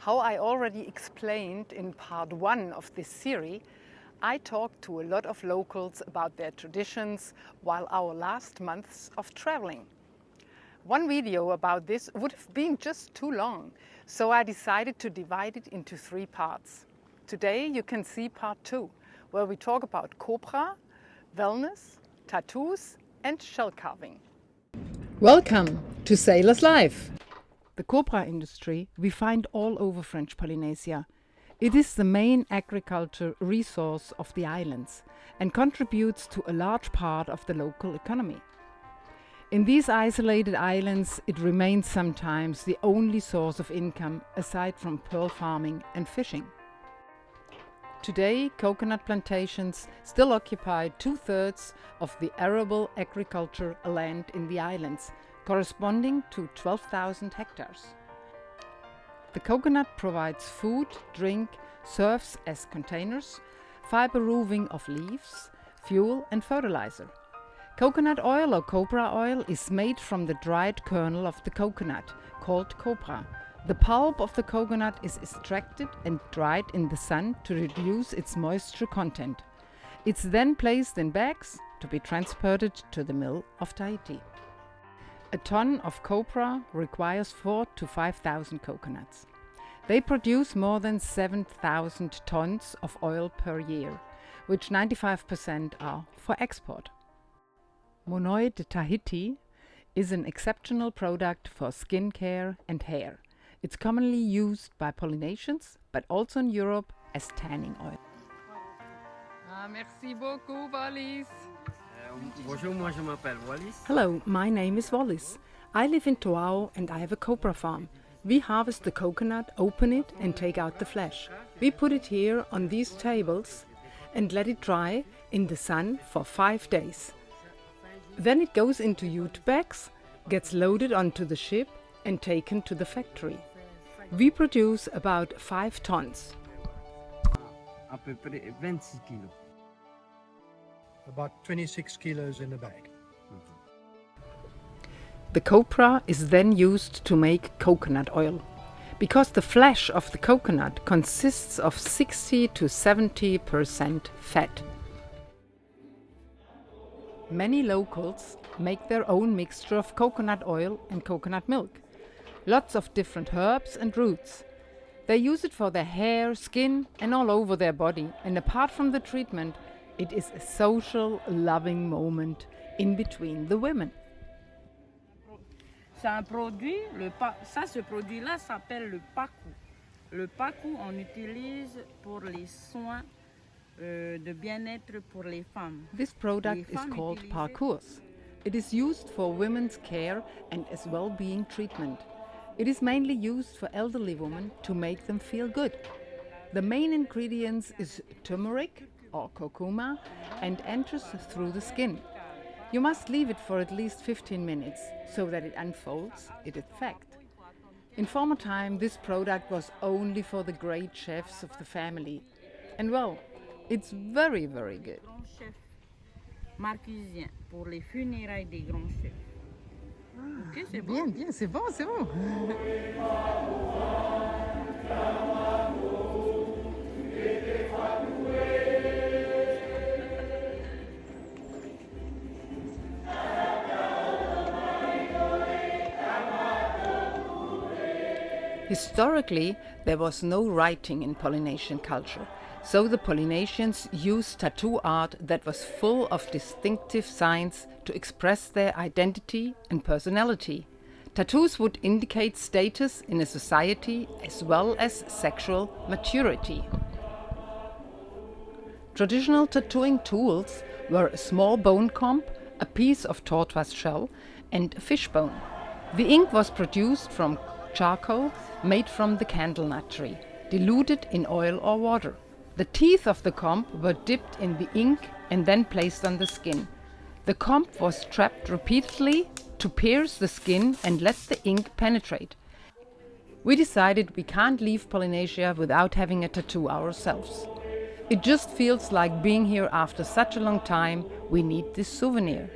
How I already explained in part 1 of this series, I talked to a lot of locals about their traditions while our last months of traveling. One video about this would have been just too long, so I decided to divide it into 3 parts. Today you can see part 2, where we talk about Copra, wellness, tattoos and shell carving. Welcome to Sailor's Life! The copra industry we find all over French Polynesia. It is the main agriculture resource of the islands and contributes to a large part of the local economy. In these isolated islands, it remains sometimes the only source of income aside from pearl farming and fishing. Today, coconut plantations still occupy 2/3 of the arable agriculture land in the islands, corresponding to 12,000 hectares. The coconut provides food, drink, serves as containers, fiber roofing of leaves, fuel and fertilizer. Coconut oil or copra oil is made from the dried kernel of the coconut, called copra. The pulp of the coconut is extracted and dried in the sun to reduce its moisture content. It's then placed in bags to be transported to the mill of Tahiti. A ton of copra requires 4,000 to 5,000 coconuts. They produce more than 7,000 tons of oil per year, which 95% are for export. Monoi de Tahiti is an exceptional product for skin care and hair. It's commonly used by Polynesians, but also in Europe as tanning oil. Merci beaucoup, Wallis. Bonjour, moi je m'appelle Wallis. Hello, my name is Wallis. I live in Toao and I have a copra farm. We harvest the coconut, open it and take out the flesh. We put it here on these tables and let it dry in the sun for 5 days. Then it goes into jute bags, gets loaded onto the ship and taken to the factory. We produce about 5 tons. À peu près 26 kilos. About 26 kilos in a bag. The copra is then used to make coconut oil. Because the flesh of the coconut consists of 60 to 70% fat. Many locals make their own mixture of coconut oil and coconut milk. Lots of different herbs and roots. They use it for their hair, skin and all over their body, and apart from the treatment, it is a social, loving moment in between the women. C'est un produit, ce produit-là s'appelle le paku. Le paku, on utilise pour les soins de bien-être pour les femmes. This product is called parcours. It is used for women's care and as well-being treatment. It is mainly used for elderly women to make them feel good. The main ingredients is turmeric or curcuma and enters through the skin. You must leave it for at least 15 minutes so that it unfolds its effect. In former time, this product was only for the great chefs of the family. And well, it's very, very good. Marquisien pour les funérailles des grands chefs. Ok, c'est bon. Bien, bien, c'est bon, c'est bon. Historically, there was no writing in Polynesian culture, so the Polynesians used tattoo art that was full of distinctive signs to express their identity and personality. Tattoos would indicate status in a society as well as sexual maturity. Traditional tattooing tools were a small bone comb, a piece of tortoise shell and a fish bone. The ink was produced from charcoal made from the candle nut tree, diluted in oil or water. The teeth of the comb were dipped in the ink and then placed on the skin. The comb was trapped repeatedly to pierce the skin and let the ink penetrate. We decided we can't leave Polynesia without having a tattoo ourselves. It just feels like being here after such a long time. We need this souvenir.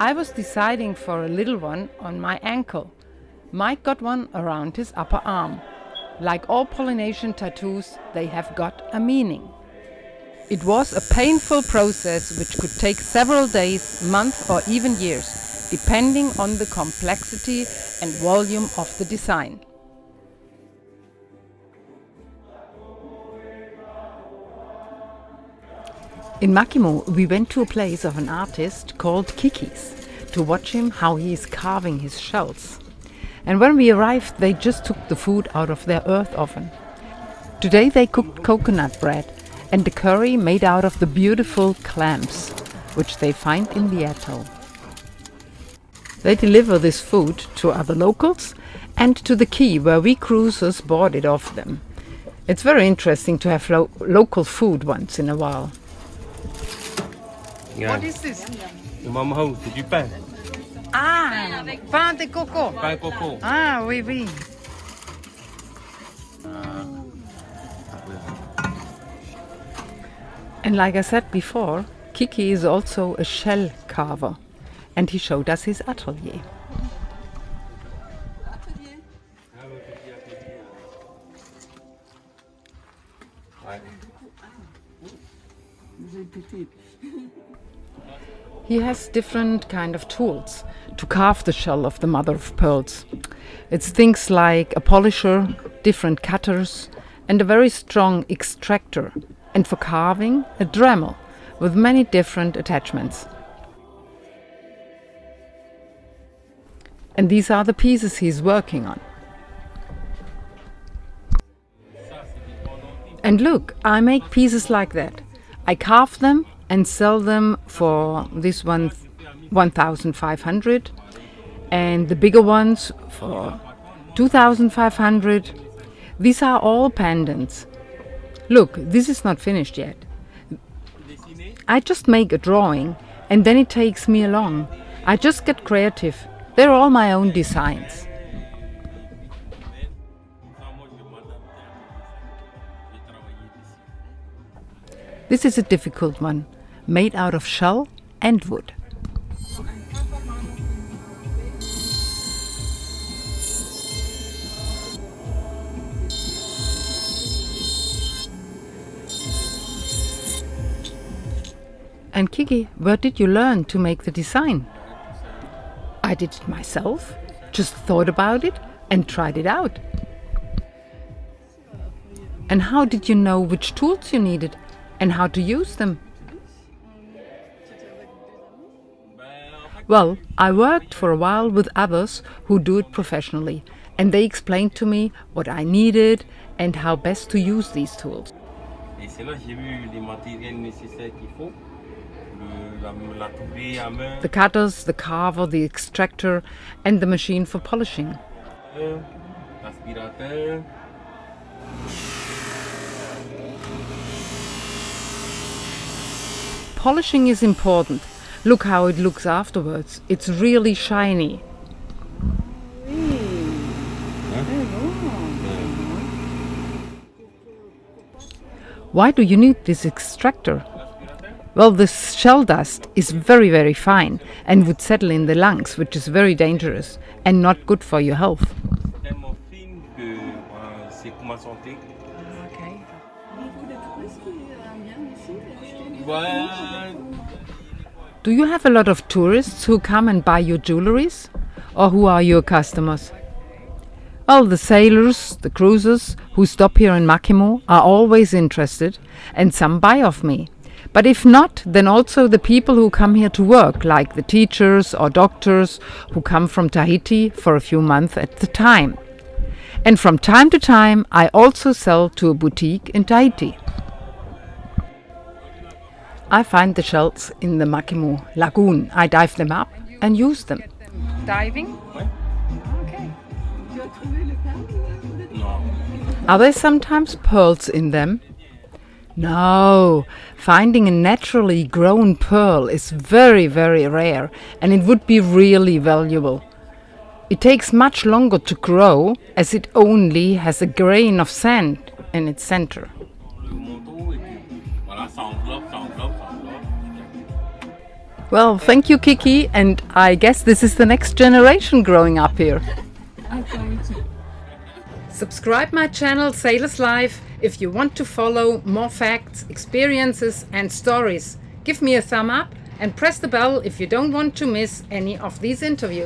I was deciding for a little one on my ankle. Mike got one around his upper arm. Like all Polynesian tattoos, they have got a meaning. It was a painful process which could take several days, months or even years, depending on the complexity and volume of the design. In Makimo, we went to a place of an artist called Kiki's to watch him how he is carving his shells. And when we arrived, they just took the food out of their earth oven. Today they cooked coconut bread and the curry made out of the beautiful clams, which they find in the atoll. They deliver this food to other locals and to the quay where we cruisers bought it off them. It's very interesting to have local food once in a while. What is this? Maman, c'est du pain. Ah, pain de coco. Pain coco. Ah, oui, oui. And like I said before, Kiki is also a shell carver, and he showed us his atelier. He has different kind of tools to carve the shell of the mother of pearls. It's things like a polisher, different cutters, and a very strong extractor, and for carving, a Dremel with many different attachments. And these are the pieces he's working on. And look, I make pieces like that. I carve them and sell them for this one 1,500 and the bigger ones for 2,500. These are all pendants. Look, this is not finished yet. I just make a drawing and then it takes me along. I just get creative. They're all my own designs. This is a difficult one, made out of shell and wood. And Kiki, where did you learn to make the design? I did it myself, just thought about it and tried it out. And how did you know which tools you needed and how to use them? Well, I worked for a while with others who do it professionally, and they explained to me what I needed and how best to use these tools. Et c'est là que j'ai vu les matériels nécessaires qu'il faut. La tourée à main. The cutters, the carver, the extractor, and the machine for polishing. L'aspirateur. Polishing is important. Look how it looks afterwards. It's really shiny. Why do you need this extractor? Well, the shell dust is very, very fine and would settle in the lungs, which is very dangerous and not good for your health. Tellement fine que c'est pour ma santé. Ouais. Do you have a lot of tourists who come and buy your jewelries? Or who are your customers? Well, the sailors, the cruisers who stop here in Makimo are always interested and some buy off me. But if not, then also the people who come here to work, like the teachers or doctors who come from Tahiti for a few months at the time. And from time to time, I also sell to a boutique in Tahiti. I find the shells in the Makimo lagoon. I dive them up and use them. Diving? Okay. Non. Are there sometimes pearls in them? No. Finding a naturally grown pearl is very, very rare, and it would be really valuable. It takes much longer to grow, as it only has a grain of sand in its center. Well, thank you, Kiki, and I guess this is the next generation growing up here. Subscribe my channel Sailors Life if you want to follow more facts, experiences and stories. Give me a thumb up and press the bell if you don't want to miss any of these interviews.